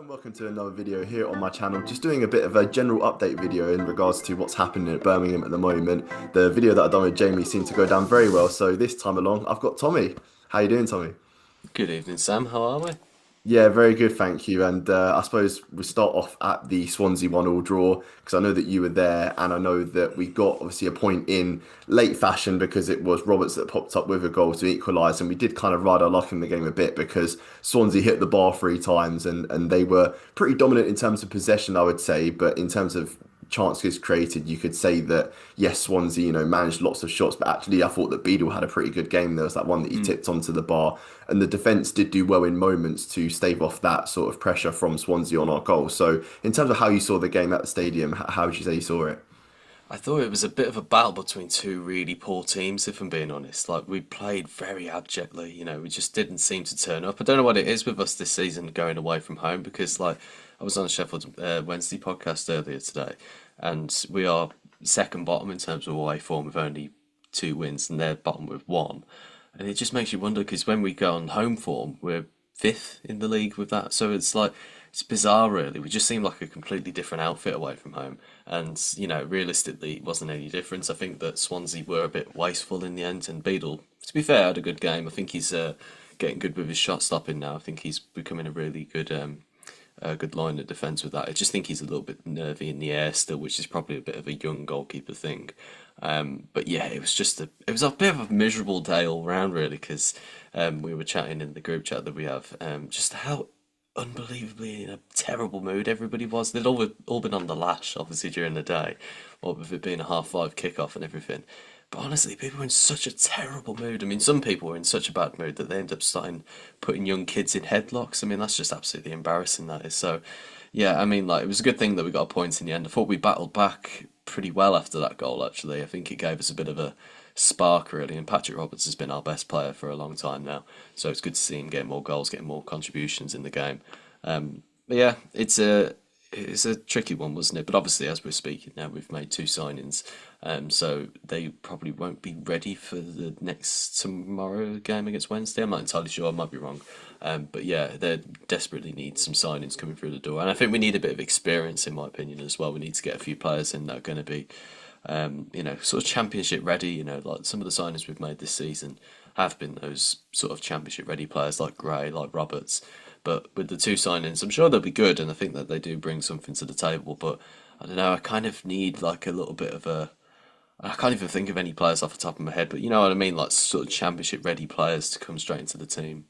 And welcome to another video here on my channel. Just doing a bit of a general update video in regards to what's happening at Birmingham at the moment. The video that I've done with Jamie seemed to go down very well, so this time along I've got Tommy. How you doing, Tommy? Good evening, Sam. How are we? Yeah, very good, thank you. And I suppose we start off at the Swansea 1-1 draw because I know that you were there, and I know that we got obviously a point in late fashion because it was Roberts that popped up with a goal to equalise, and we did kind of ride our luck in the game a bit because Swansea hit the bar three times, and they were pretty dominant in terms of possession, I would say, but in terms of chances created, you could say that yes, Swansea, managed lots of shots, but actually I thought that Beadle had a pretty good game. There was that one that he Mm. tipped onto the bar, and the defence did do well in moments to stave off that sort of pressure from Swansea on our goal. So, in terms of how you saw the game at the stadium, how would you say you saw it? I thought it was a bit of a battle between two really poor teams, if I'm being honest. Like, we played very abjectly, we just didn't seem to turn up. I don't know what it is with us this season going away from home because, like, I was on a Sheffield Wednesday podcast earlier today, and we are second bottom in terms of away form with only two wins, and they're bottom with one. And it just makes you wonder because when we go on home form, we're fifth in the league with that. So it's like it's bizarre, really. We just seem like a completely different outfit away from home, and realistically, it wasn't any difference. I think that Swansea were a bit wasteful in the end, and Beadle, to be fair, had a good game. I think he's getting good with his shot stopping now. I think he's becoming a really good line of defence with that. I just think he's a little bit nervy in the air still, which is probably a bit of a young goalkeeper thing. But yeah, it was a bit of a miserable day all round really because we were chatting in the group chat that we have just how unbelievably in a terrible mood everybody was. They'd all been on the lash obviously during the day, what with it being a half 5 kickoff and everything. But honestly, people were in such a terrible mood. I mean, some people were in such a bad mood that they end up starting putting young kids in headlocks. I mean, that's just absolutely embarrassing, that is. So, yeah, I mean, like, it was a good thing that we got a point in the end. I thought we battled back pretty well after that goal, actually. I think it gave us a bit of a spark, really. And Patrick Roberts has been our best player for a long time now. So it's good to see him getting more goals, getting more contributions in the game. But yeah, it's a tricky one, wasn't it? But obviously, as we're speaking now, we've made two signings, so they probably won't be ready for the next tomorrow game against Wednesday. I'm not entirely sure. I might be wrong. But yeah, they desperately need some signings coming through the door, and I think we need a bit of experience, in my opinion, as well. We need to get a few players in that are going to be, sort of championship ready. Like some of the signings we've made this season have been those sort of championship ready players like Gray, like Roberts. But with the two signings, I'm sure they'll be good, and I think that they do bring something to the table. But I don't know, I kind of need like a little bit of a. I can't even think of any players off the top of my head, but you know what I mean, like sort of championship ready players to come straight into the team.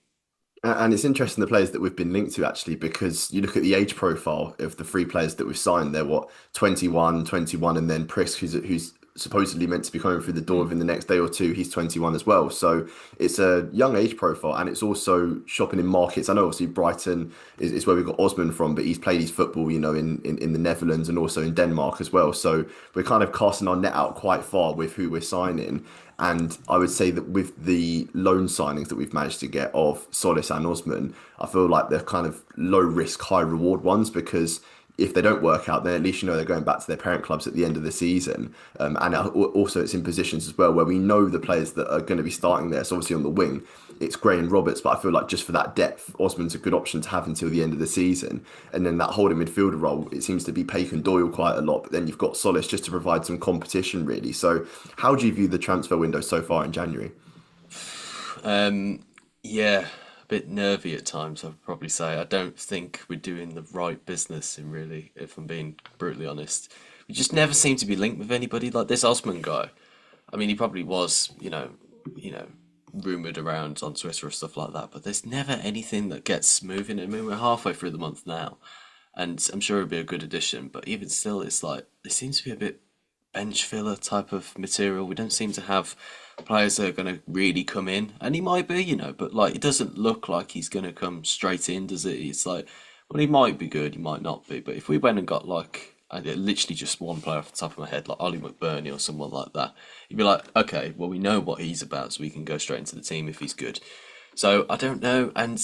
And it's interesting the players that we've been linked to actually because you look at the age profile of the three players that we've signed. They're what 21, and then Prisk, who's supposedly meant to be coming through the door Mm. within the next day or two. He's 21 as well. So it's a young age profile, and it's also shopping in markets. I know obviously Brighton is where we got Osman from, but he's played his football, in the Netherlands and also in Denmark as well. So we're kind of casting our net out quite far with who we're signing. And I would say that with the loan signings that we've managed to get of Solis and Osman, I feel like they're kind of low risk, high reward ones because if they don't work out, then at least they're going back to their parent clubs at the end of the season. And also, it's in positions as well where we know the players that are going to be starting there. So obviously on the wing, it's Gray and Roberts, but I feel like just for that depth, Osman's a good option to have until the end of the season. And then that holding midfielder role, it seems to be Paik and Doyle quite a lot, but then you've got Solis just to provide some competition, really. So how do you view the transfer window so far in January? Yeah, a bit nervy at times, I'd probably say. I don't think we're doing the right business in really, if I'm being brutally honest. We just never seem to be linked with anybody. Like this Osman guy. I mean, he probably was, you know, rumored around on Twitter or stuff like that, but there's never anything that gets moving. I mean, we're halfway through the month now, and I'm sure it'd be a good addition, but even still, it's like, there seems to be a bit bench filler type of material. We don't seem to have players that are going to really come in, and he might be, but like it doesn't look like he's going to come straight in, does it? It's like, well, he might be good, he might not be, but if we went and got like literally just one player off the top of my head, like Ollie McBurney or someone like that, you'd be like, okay, well, we know what he's about, so we can go straight into the team if he's good. So I don't know, and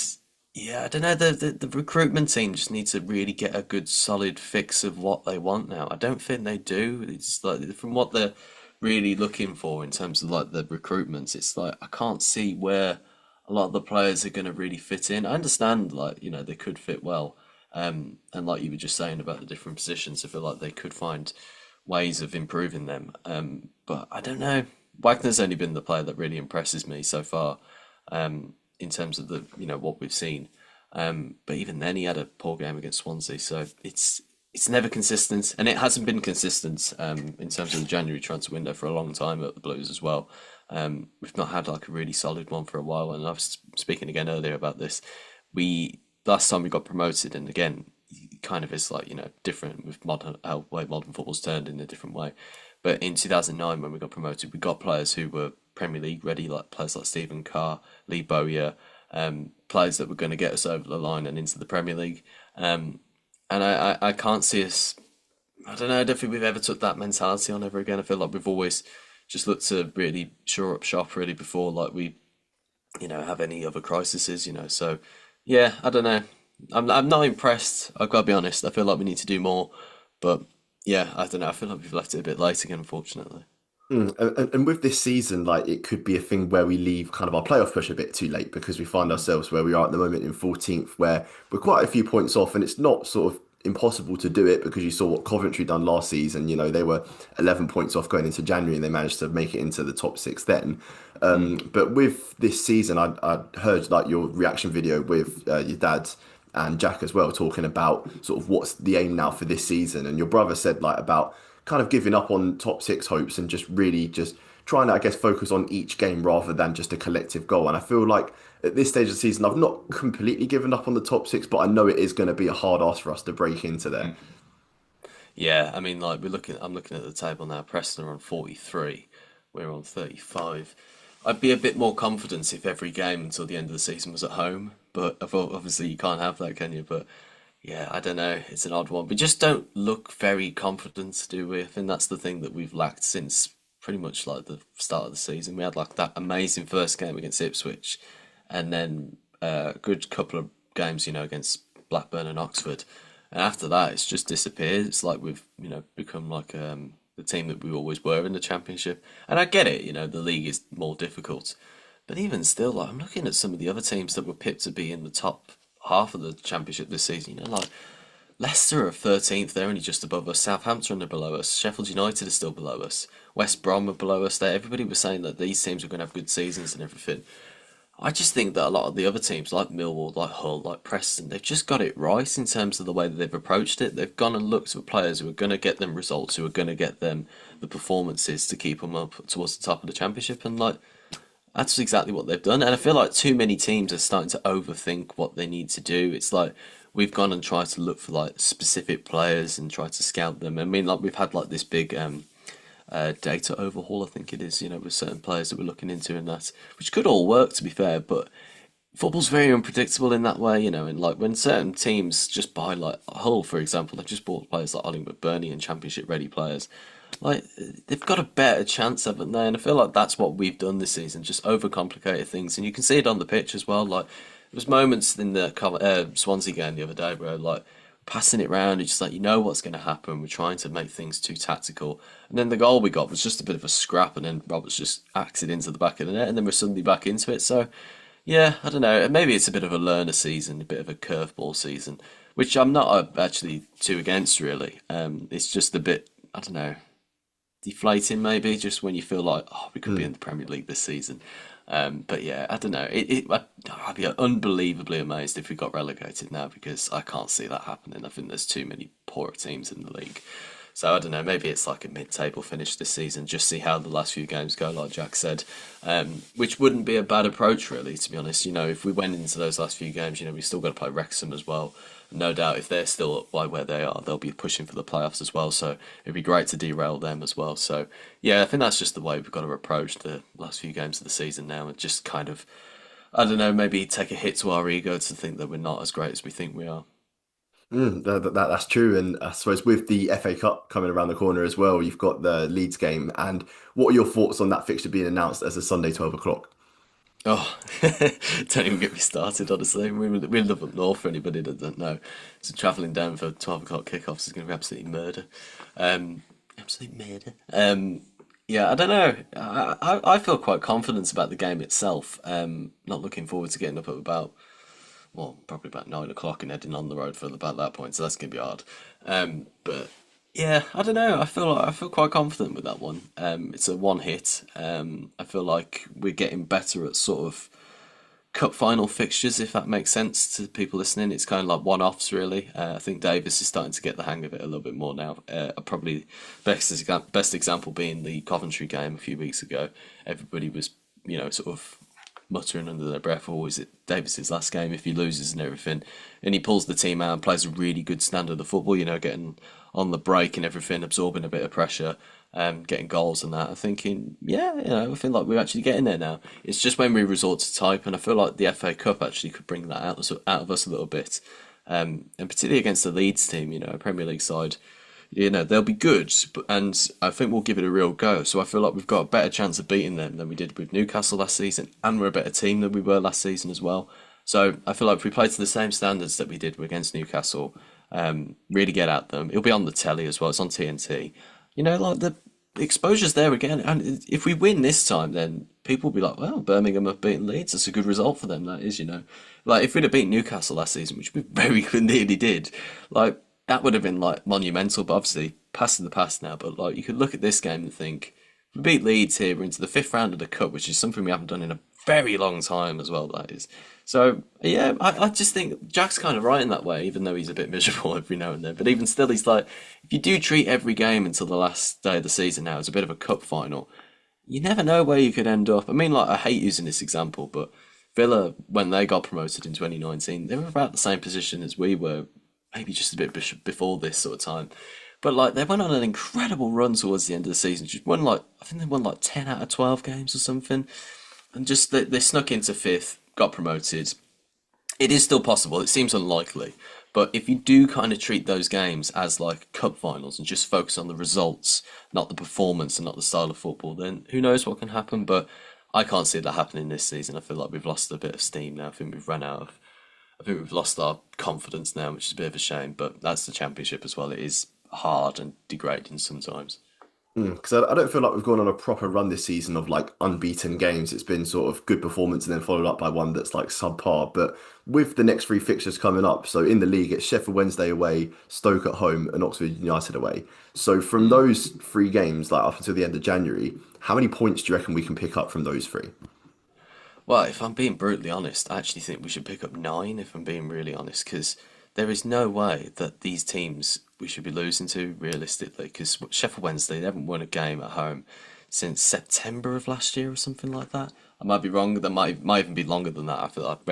yeah, I don't know. The recruitment team just needs to really get a good solid fix of what they want now. I don't think they do. It's like from what they're really looking for in terms of like the recruitments, it's like I can't see where a lot of the players are going to really fit in. I understand, like, they could fit well, And like you were just saying about the different positions, I feel like they could find ways of improving them. But I don't know. Wagner's only been the player that really impresses me so far, in terms of the what we've seen. But even then, he had a poor game against Swansea, so it's never consistent, and it hasn't been consistent in terms of the January transfer window for a long time at the Blues as well. We've not had like a really solid one for a while, and I was speaking again earlier about this. We last time we got promoted, and again, it kind of is like different with modern how way modern football's turned in a different way. But in 2009, when we got promoted, we got players who were Premier League ready, like players like Stephen Carr, Lee Bowyer, players that were going to get us over the line and into the Premier League. And I can't see us. I don't know. I don't think we've ever took that mentality on ever again. I feel like we've always just looked to really shore up shop really before like we have any other crises. So yeah, I don't know. I'm not impressed. I've got to be honest. I feel like we need to do more, but yeah, I don't know. I feel like we've left it a bit late again, unfortunately. And with this season, like it could be a thing where we leave kind of our playoff push a bit too late because we find ourselves where we are at the moment in 14th, where we're quite a few points off, and it's not sort of impossible to do it because you saw what Coventry done last season. They were 11 points off going into January, and they managed to make it into the top six then. Mm. But with this season, I heard like your reaction video with your dad and Jack as well, talking about sort of what's the aim now for this season. And your brother said like about kind of giving up on top six hopes and just really just trying to, I guess, focus on each game rather than just a collective goal. And I feel like at this stage of the season, I've not completely given up on the top six, but I know it is going to be a hard ask for us to break into there. Yeah, I mean, like I'm looking at the table now. Preston are on 43. We're on 35. I'd be a bit more confident if every game until the end of the season was at home, but obviously you can't have that, can you? But yeah, I don't know. It's an odd one. We just don't look very confident, do we? I think that's the thing that we've lacked since pretty much like the start of the season. We had like that amazing first game against Ipswich, and then a good couple of games, against Blackburn and Oxford. And after that, it's just disappeared. It's like we've, become like the team that we always were in the Championship. And I get it, the league is more difficult. But even still, like, I'm looking at some of the other teams that were picked to be in the top half of the Championship this season. Like Leicester are 13th, they're only just above us. Southampton are below us. Sheffield United are still below us. West Brom are below us. There, everybody was saying that these teams were going to have good seasons and everything. I just think that a lot of the other teams, like Millwall, like Hull, like Preston, they've just got it right in terms of the way that they've approached it. They've gone and looked at players who are going to get them results, who are going to get them the performances to keep them up towards the top of the Championship, and like that's exactly what they've done. And I feel like too many teams are starting to overthink what they need to do. It's like we've gone and tried to look for like specific players and try to scout them. I mean, like we've had like this big data overhaul, I think it is, with certain players that we're looking into and that, which could all work to be fair, but football's very unpredictable in that way, and like when certain teams just buy like Hull, for example, they've just bought players like Ollie McBurney and Championship ready players. Like they've got a better chance, haven't they? And I feel like that's what we've done this season, just overcomplicated things, and you can see it on the pitch as well. Like there was moments in the Swansea game the other day where like passing it round, it's just like what's going to happen. We're trying to make things too tactical, and then the goal we got was just a bit of a scrap, and then Roberts just axed it into the back of the net, and then we're suddenly back into it. So yeah, I don't know. Maybe it's a bit of a learner season, a bit of a curveball season, which I'm not actually too against really. It's just a bit, I don't know, deflating maybe, just when you feel like, oh, we could be in the Premier League this season. But yeah, I don't know. I'd be unbelievably amazed if we got relegated now because I can't see that happening. I think there's too many poorer teams in the league. So I don't know. Maybe it's like a mid-table finish this season. Just see how the last few games go, like Jack said, which wouldn't be a bad approach, really. To be honest, if we went into those last few games, we still got to play Wrexham as well. No doubt, if they're still up by where they are, they'll be pushing for the playoffs as well. So it'd be great to derail them as well. So yeah, I think that's just the way we've got to approach the last few games of the season now, and just kind of, I don't know, maybe take a hit to our ego to think that we're not as great as we think we are. That's true. And I suppose with the FA Cup coming around the corner as well, you've got the Leeds game. And what are your thoughts on that fixture being announced as a Sunday 12 o'clock? Oh, don't even get me started, honestly. We live up north for anybody that doesn't know. So travelling down for 12 o'clock kickoffs is going to be absolutely murder. Absolute murder. Yeah, I don't know. I feel quite confident about the game itself. Not looking forward to getting up at about well, probably about 9 o'clock and heading on the road for about that point, so that's gonna be hard. But yeah, I don't know. I feel quite confident with that one. It's a one hit. I feel like we're getting better at sort of cup final fixtures, if that makes sense to people listening. It's kind of like one-offs, really. I think Davis is starting to get the hang of it a little bit more now. Probably best example being the Coventry game a few weeks ago. Everybody was, sort of muttering under their breath, "Oh, is it Davis's last game if he loses and everything?" And he pulls the team out and plays a really good standard of football. Getting on the break and everything, absorbing a bit of pressure, getting goals and that. I'm thinking, yeah, I feel like we're actually getting there now. It's just when we resort to type, and I feel like the FA Cup actually could bring that out of us a little bit, and particularly against the Leeds team, a Premier League side. They'll be good, and I think we'll give it a real go. So I feel like we've got a better chance of beating them than we did with Newcastle last season, and we're a better team than we were last season as well. So I feel like if we play to the same standards that we did against Newcastle, really get at them. It'll be on the telly as well. It's on TNT. Like the exposure's there again. And if we win this time, then people will be like, "Well, Birmingham have beaten Leeds. It's a good result for them." That is. Like if we'd have beaten Newcastle last season, which we very nearly did, like that would have been like monumental. But obviously, past in the past now. But like you could look at this game and think, if we beat Leeds here, we're into the fifth round of the cup, which is something we haven't done in a very long time as well. That is. So yeah, I just think Jack's kind of right in that way, even though he's a bit miserable every now and then. But even still, he's like, if you do treat every game until the last day of the season now as a bit of a cup final, you never know where you could end up. I mean, like I hate using this example, but Villa, when they got promoted in 2019, they were about the same position as we were, maybe just a bit before this sort of time. But like they went on an incredible run towards the end of the season. Just won like I think they won like 10 out of 12 games or something, and just they snuck into fifth, got promoted. It is still possible. It seems unlikely, but if you do kind of treat those games as like cup finals and just focus on the results, not the performance and not the style of football, then who knows what can happen. But I can't see that happening this season. I feel like we've lost a bit of steam now. I think we've run out of. I think we've lost our confidence now, which is a bit of a shame. But that's the championship as well. It is hard and degrading sometimes. Because I don't feel like we've gone on a proper run this season of like unbeaten games. It's been sort of good performance and then followed up by one that's like subpar. But with the next three fixtures coming up, so in the league, it's Sheffield Wednesday away, Stoke at home, and Oxford United away. So from those three games, like up until the end of January, how many points do you reckon we can pick up from those three? Well, if I'm being brutally honest, I actually think we should pick up nine, if I'm being really honest, because there is no way that these teams we should be losing to realistically, because Sheffield Wednesday, they haven't won a game at home since September of last year or something like that. I might be wrong, that might even be longer than that. I've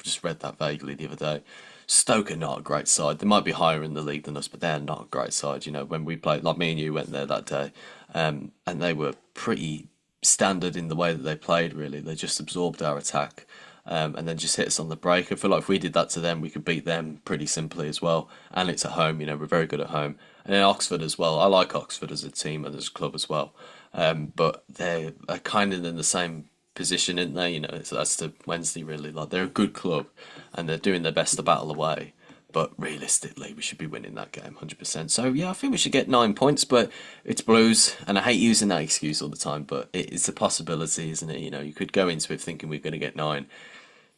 just read that vaguely the other day. Stoke are not a great side. They might be higher in the league than us, but they're not a great side. When we played, like me and you went there that day, and they were pretty standard in the way that they played, really. They just absorbed our attack, and then just hit us on the break. I feel like if we did that to them, we could beat them pretty simply as well. And it's at home, we're very good at home. And then Oxford as well. I like Oxford as a team and as a club as well. But they're kind of in the same position, isn't they? So that's to Wednesday, really. Like, they're a good club and they're doing their best to battle away. But realistically, we should be winning that game 100%. So, yeah, I think we should get 9 points, but it's Blues. And I hate using that excuse all the time, but it's a possibility, isn't it? You could go into it thinking we're going to get nine.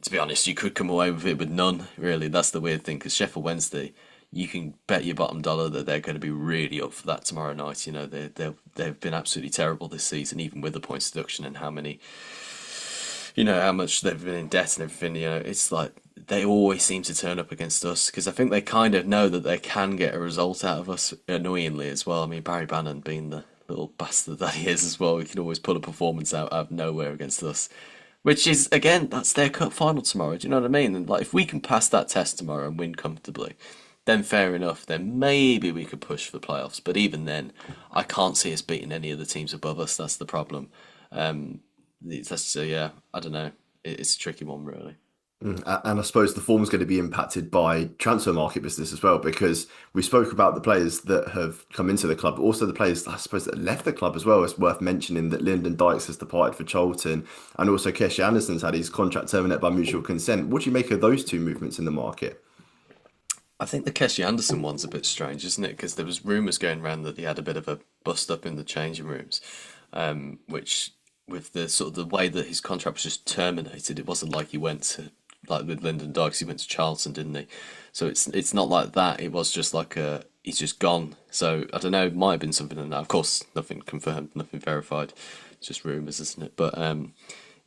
To be honest, you could come away with it with none, really. That's the weird thing, because Sheffield Wednesday, you can bet your bottom dollar that they're going to be really up for that tomorrow night. They've been absolutely terrible this season, even with the points deduction and how much they've been in debt and everything. It's like they always seem to turn up against us, because I think they kind of know that they can get a result out of us, annoyingly as well. I mean, Barry Bannon being the little bastard that he is as well, he can always pull a performance out of nowhere against us. Which is, again, that's their cup final tomorrow. Do you know what I mean? And like, if we can pass that test tomorrow and win comfortably, then fair enough. Then maybe we could push for the playoffs. But even then, I can't see us beating any of the teams above us. That's the problem. Yeah, I don't know. It's a tricky one, really. And I suppose the form's going to be impacted by transfer market business as well, because we spoke about the players that have come into the club, but also the players, I suppose, that left the club as well. It's worth mentioning that Lyndon Dykes has departed for Charlton, and also Keshi Anderson's had his contract terminated by mutual consent. What do you make of those two movements in the market? I think the Keshi Anderson one's a bit strange, isn't it? Because there was rumours going around that he had a bit of a bust up in the changing rooms, which with the sort of the way that his contract was just terminated, it wasn't like he went to like with Lyndon Dykes, he went to Charlton, didn't he? So it's not like that. It was just like he's just gone. So I don't know. It might have been something in that. Of course, nothing confirmed, nothing verified. It's just rumours, isn't it? But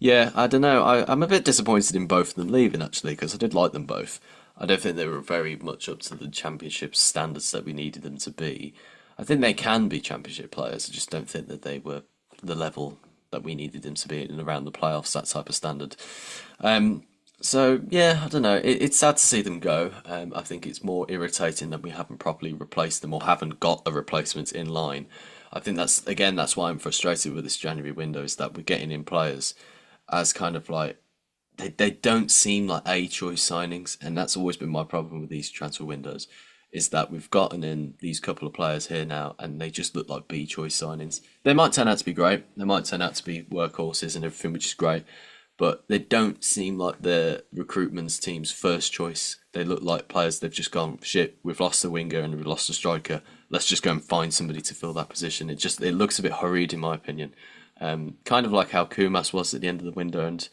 yeah, I don't know. I'm a bit disappointed in both of them leaving actually because I did like them both. I don't think they were very much up to the championship standards that we needed them to be. I think they can be championship players. I just don't think that they were the level that we needed them to be in around the playoffs, that type of standard. So yeah, I don't know. It's sad to see them go. I think it's more irritating that we haven't properly replaced them or haven't got a replacement in line. I think that's why I'm frustrated with this January window is that we're getting in players as kind of like they don't seem like A choice signings, and that's always been my problem with these transfer windows, is that we've gotten in these couple of players here now, and they just look like B choice signings. They might turn out to be great, they might turn out to be workhorses and everything, which is great, but they don't seem like the recruitment's team's first choice. They look like players they've just gone, shit, we've lost a winger and we've lost a striker. Let's just go and find somebody to fill that position. It looks a bit hurried in my opinion. Kind of like how Kumas was at the end of the window, and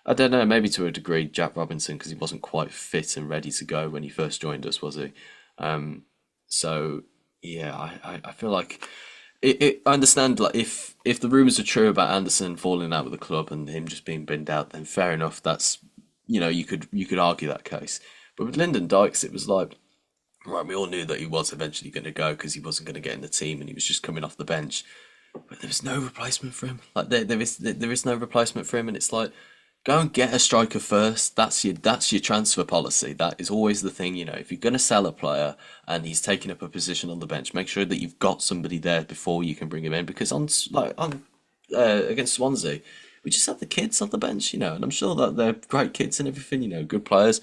I don't know, maybe to a degree Jack Robinson because he wasn't quite fit and ready to go when he first joined us, was he? So yeah, I feel like I understand like if the rumours are true about Anderson falling out with the club and him just being binned out, then fair enough. That's you could argue that case. But with Lyndon Dykes, it was like right, we all knew that he was eventually going to go because he wasn't going to get in the team and he was just coming off the bench. But there was no replacement for him. Like there is no replacement for him, and it's like go and get a striker first. That's your transfer policy. That is always the thing. If you're going to sell a player and he's taking up a position on the bench, make sure that you've got somebody there before you can bring him in. Because on against Swansea, we just had the kids on the bench, and I'm sure that they're great kids and everything, good players,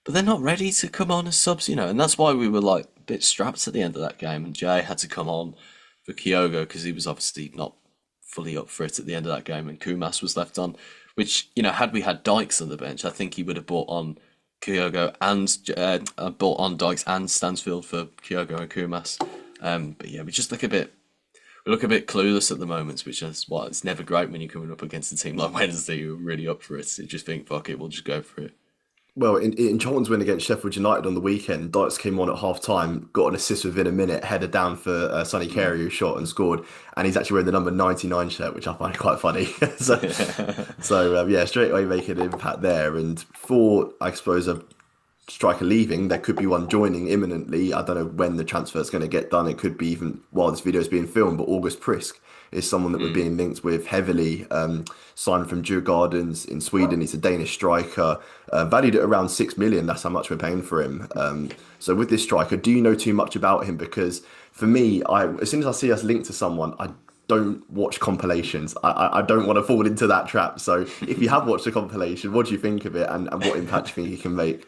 but they're not ready to come on as subs, and that's why we were like a bit strapped at the end of that game. And Jay had to come on for Kyogo because he was obviously not fully up for it at the end of that game, and Kumas was left on. Which, had we had Dykes on the bench, I think he would have brought on Kyogo and brought on Dykes and Stansfield for Kyogo and Kumas. But yeah, we look a bit clueless at the moment, which is why it's never great when you're coming up against a team like Wednesday who are really up for it. You just think, fuck it, we'll just go for it. Well, in Charlton's win against Sheffield United on the weekend, Dykes came on at half time, got an assist within a minute, headed down for Sonny Carey, who shot and scored, and he's actually wearing the number 99 shirt, which I find quite funny. So, straight away making an impact there. And for, I suppose, a striker leaving, there could be one joining imminently. I don't know when the transfer is going to get done. It could be even while this video is being filmed, but August Prisk is someone that we're being linked with heavily. Signed from Djurgårdens in Sweden. He's a Danish striker, valued at around 6 million. That's how much we're paying for him. So with this striker, do you know too much about him? Because for me, as soon as I see us linked to someone, I don't watch compilations. I don't want to fall into that trap. So if you have watched the compilation, what do you think of it, and what impact do you think he can make?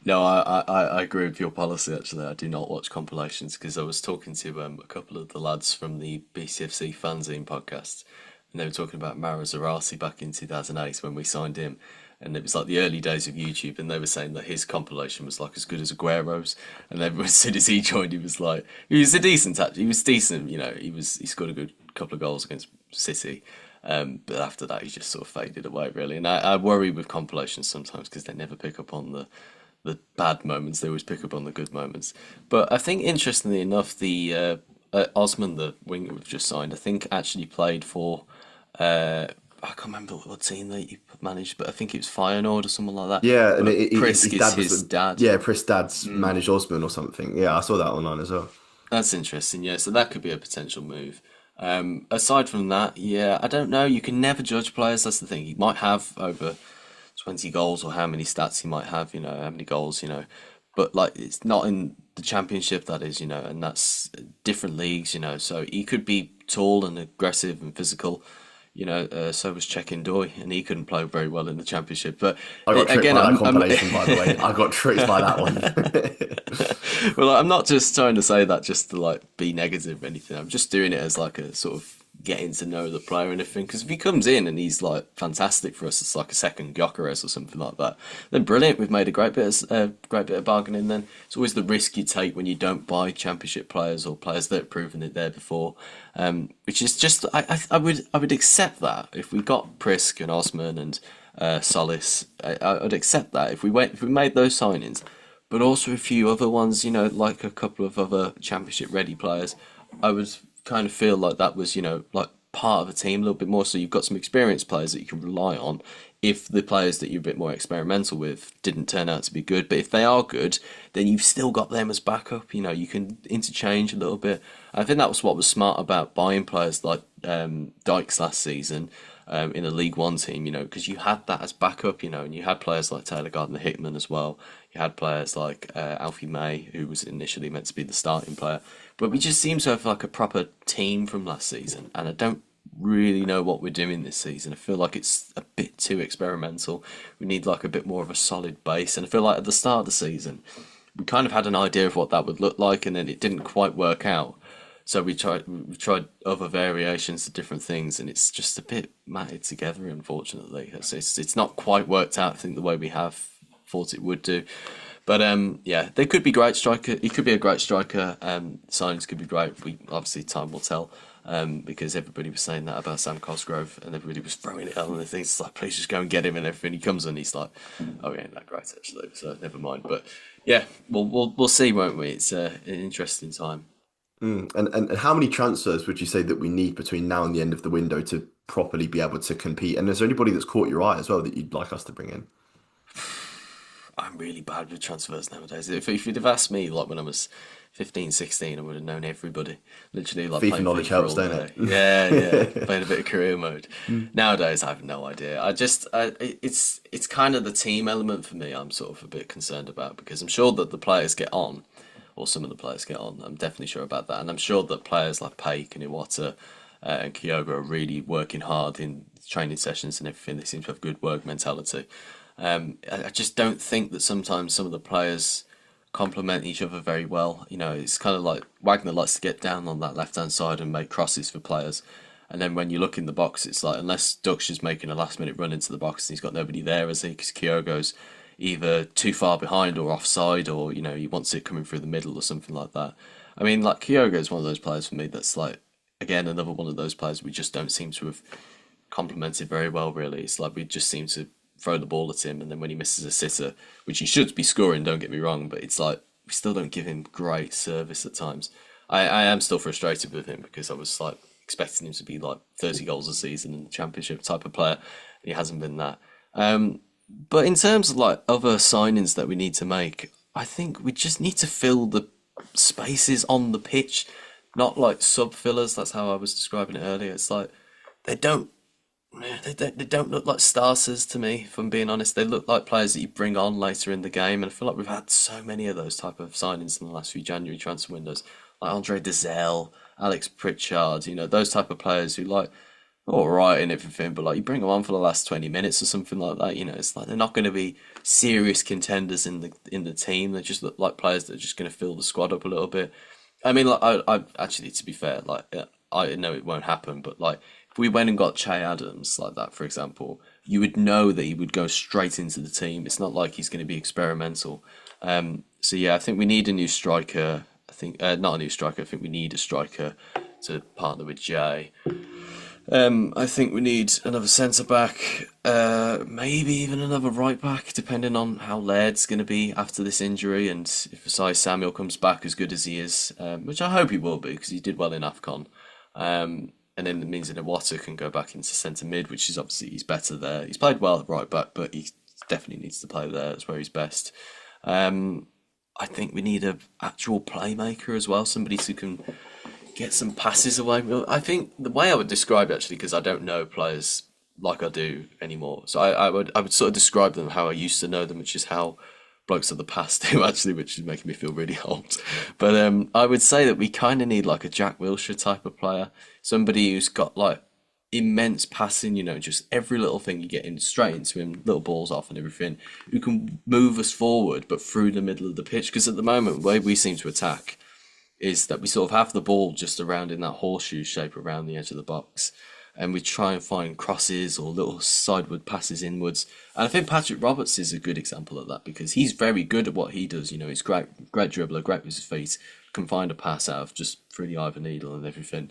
No, I agree with your policy, actually. I do not watch compilations because I was talking to a couple of the lads from the BCFC Fanzine podcast, and they were talking about Mara Zarasi back in 2008 when we signed him. And it was like the early days of YouTube, and they were saying that his compilation was like as good as Aguero's. And then as soon as he joined, he was like, he was he was decent, he scored a good couple of goals against City. But after that, he just sort of faded away, really. And I worry with compilations sometimes because they never pick up on the bad moments. They always pick up on the good moments. But I think, interestingly enough, the Osman, the winger we've just signed, I think actually played for I can't remember what team that he managed, but I think it was Feyenoord or someone like that. Yeah, and But his Prisk is dad his dad. yeah, Prisk's dad's managed Osman or something. Yeah, I saw that online as well. That's interesting, yeah. So that could be a potential move. Aside from that, yeah, I don't know. You can never judge players. That's the thing. He might have over 20 goals or how many stats he might have, how many goals, But like, it's not in the championship, that is, and that's different leagues, So he could be tall and aggressive and physical. So was Chekin Doy, and he couldn't play very well in the championship. But I got tricked again, by that compilation, by the way. I got tricked by that one. Well, I'm not just trying to say that just to like be negative or anything. I'm just doing it as like a sort of getting to know the player and everything. Because if he comes in and he's like fantastic for us, it's like a second Gyökeres or something like that. Then brilliant. We've made a great bit of bargaining. Then it's always the risk you take when you don't buy championship players or players that have proven it there before. Which is just I would accept that if we got Prisk and Osman and Solis. I'd accept that if we made those signings, but also a few other ones, like a couple of other championship ready players. I would kind of feel like that was, like part of a team a little bit more. So you've got some experienced players that you can rely on if the players that you're a bit more experimental with didn't turn out to be good. But if they are good, then you've still got them as backup. You can interchange a little bit. I think that was what was smart about buying players like Dykes last season. In a League One team, because you had that as backup, and you had players like Taylor Gardner-Hickman as well. You had players like Alfie May, who was initially meant to be the starting player. But we just seem to have like a proper team from last season, and I don't really know what we're doing this season. I feel like it's a bit too experimental. We need like a bit more of a solid base, and I feel like at the start of the season, we kind of had an idea of what that would look like, and then it didn't quite work out. So we tried other variations of different things, and it's just a bit matted together. Unfortunately, it's not quite worked out. I think the way we have thought it would do. But yeah, they could be great striker. He could be a great striker. Signings could be great. We obviously time will tell. Because everybody was saying that about Sam Cosgrove, and everybody was throwing it out and things. It's like, please just go and get him and everything. He comes and he's like, oh, he ain't that great actually. So never mind. But yeah, we'll see, won't we? It's an interesting time. And how many transfers would you say that we need between now and the end of the window to properly be able to compete? And is there anybody that's caught your eye as well that you'd like us to bring in? I'm really bad with transfers nowadays. If you'd have asked me like when I was 15, 16, I would have known everybody. Literally like FIFA playing knowledge FIFA helps, all don't day. Yeah, yeah. it? Playing a bit of career mode. Nowadays I have no idea. It's kind of the team element for me I'm sort of a bit concerned about because I'm sure that the players get on, or some of the players get on. I'm definitely sure about that. And I'm sure that players like Paik and Iwata and Kyogo are really working hard in training sessions and everything. They seem to have good work mentality. I just don't think that sometimes some of the players complement each other very well. It's kind of like Wagner likes to get down on that left hand side and make crosses for players. And then when you look in the box, it's like, unless Dux is making a last minute run into the box and he's got nobody there, is he? Because Kyogo's either too far behind or offside, or, he wants it coming through the middle or something like that. I mean, like, Kyogo is one of those players for me that's like, again, another one of those players we just don't seem to have complemented very well, really. It's like we just seem to throw the ball at him, and then when he misses a sitter, which he should be scoring, don't get me wrong, but it's like we still don't give him great service at times. I am still frustrated with him because I was like expecting him to be like 30 goals a season in the championship type of player, and he hasn't been that. But in terms of like other signings that we need to make, I think we just need to fill the spaces on the pitch, not like sub fillers. That's how I was describing it earlier. It's like they don't they don't look like starters to me, if I'm being honest. They look like players that you bring on later in the game, and I feel like we've had so many of those type of signings in the last few January transfer windows, like Andre Dezelle, Alex Pritchard, those type of players who like all right and everything, but like you bring them on for the last 20 minutes or something like that, it's like they're not going to be serious contenders in the team. They just look like players that are just going to fill the squad up a little bit. I mean, like I actually, to be fair, like I know it won't happen, but like if we went and got Che Adams like that, for example, you would know that he would go straight into the team. It's not like he's going to be experimental. So yeah, I think we need a new striker. I think not a new striker. I think we need a striker to partner with Jay. I think we need another centre back, maybe even another right back, depending on how Laird's going to be after this injury, and if Asai Samuel comes back as good as he is, which I hope he will be because he did well in AFCON. And then it means that Iwata can go back into centre mid, which is obviously he's better there. He's played well at right back, but he definitely needs to play there. That's where he's best. I think we need a actual playmaker as well, somebody who can get some passes away. I think the way I would describe it, actually, because I don't know players like I do anymore, so I would sort of describe them how I used to know them, which is how blokes of the past do, actually, which is making me feel really old. But I would say that we kind of need like a Jack Wilshere type of player, somebody who's got like immense passing, just every little thing you get in straight into him, little balls off and everything, who can move us forward but through the middle of the pitch. Because at the moment, the way we seem to attack is that we sort of have the ball just around in that horseshoe shape around the edge of the box, and we try and find crosses or little sideward passes inwards. And I think Patrick Roberts is a good example of that because he's very good at what he does. He's great dribbler, great with his feet, can find a pass out of just through the eye of a needle and everything.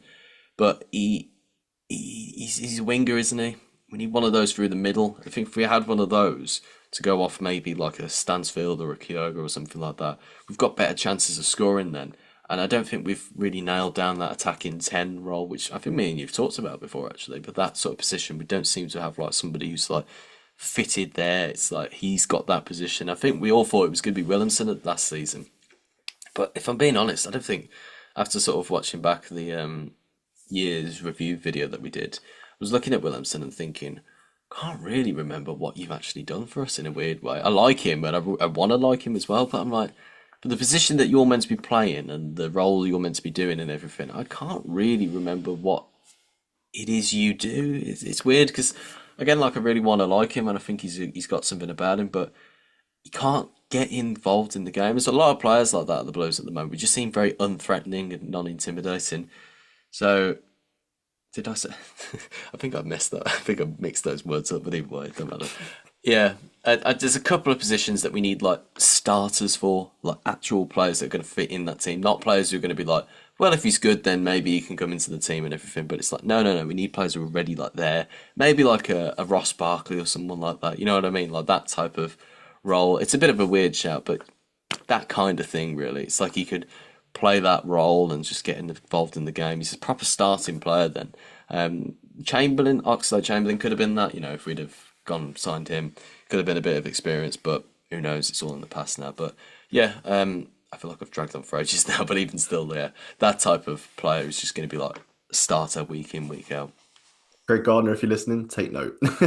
But he's a winger, isn't he? we need one of those through the middle. I think if we had one of those to go off maybe like a Stansfield or a Kyogo or something like that, we've got better chances of scoring then. And I don't think we've really nailed down that attacking 10 role, which I think me and you've talked about before actually. But that sort of position, we don't seem to have like somebody who's like fitted there. It's like he's got that position. I think we all thought it was going to be Williamson at last season. But if I'm being honest, I don't think after sort of watching back the year's review video that we did, I was looking at Williamson and thinking, can't really remember what you've actually done for us in a weird way. I like him and I want to like him as well, but I'm like, for the position that you're meant to be playing and the role you're meant to be doing and everything, I can't really remember what it is you do. It's weird because, again, like I really want to like him and I think he's got something about him, but you can't get involved in the game. There's a lot of players like that at the Blues at the moment. We just seem very unthreatening and non-intimidating. So, did I say? I think I messed that. I think I mixed those words up, but either way, it doesn't matter. Yeah, there's a couple of positions that we need like starters for, like actual players that are going to fit in that team, not players who are going to be like, well, if he's good, then maybe he can come into the team and everything. But it's like, no, no, no, we need players who are already like there. Maybe like a Ross Barkley or someone like that. You know what I mean? Like that type of role. It's a bit of a weird shout, but that kind of thing, really. It's like he could play that role and just get involved in the game. He's a proper starting player then. Chamberlain, Oxlade-Chamberlain could have been that, if we'd have gone and signed him. Could have been a bit of experience, but who knows? It's all in the past now. But yeah, I feel like I've dragged on for ages now, but even still, yeah, that type of player is just going to be like a starter week in, week out. Greg Gardner, if you're listening, take note. But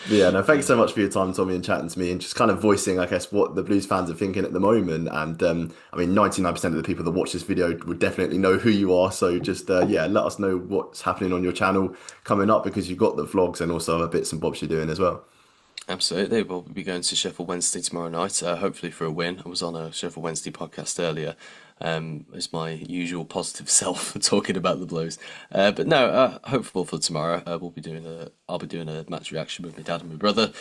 yeah, no, thanks so much for your time, Tommy, and chatting to me and just kind of voicing, I guess, what the Blues fans are thinking at the moment. And I mean, 99% of the people that watch this video would definitely know who you are. So just, yeah, let us know what's happening on your channel coming up because you've got the vlogs and also other bits and bobs you're doing as well. Absolutely. We'll be going to Sheffield Wednesday tomorrow night, hopefully for a win. I was on a Sheffield Wednesday podcast earlier. As my usual positive self talking about the Blues. But no, hopeful for tomorrow. I'll be doing a match reaction with my dad and my brother.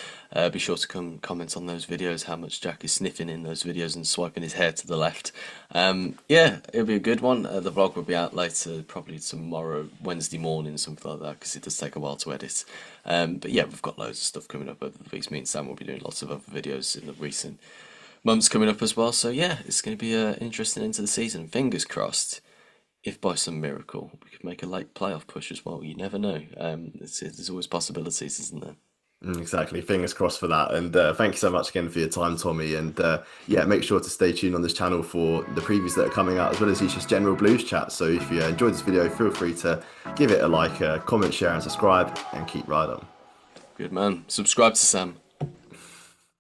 Be sure to come comment on those videos, how much Jack is sniffing in those videos and swiping his hair to the left. Yeah, it'll be a good one. The vlog will be out later, probably tomorrow, Wednesday morning, something like that, because it does take a while to edit. But yeah, we've got loads of stuff coming up over the weeks. Me and Sam will be doing lots of other videos in the recent months coming up as well. So yeah, it's going to be interesting into the season. Fingers crossed, if by some miracle we could make a late playoff push as well. You never know. There's always possibilities, isn't there? Exactly. Fingers crossed for that. And thank you so much again for your time, Tommy. And yeah, make sure to stay tuned on this channel for the previews that are coming out, as well as these just general Blues chat. So if you enjoyed this video, feel free to give it a like, comment, share, and subscribe, and keep right on. Good man. Subscribe to Sam.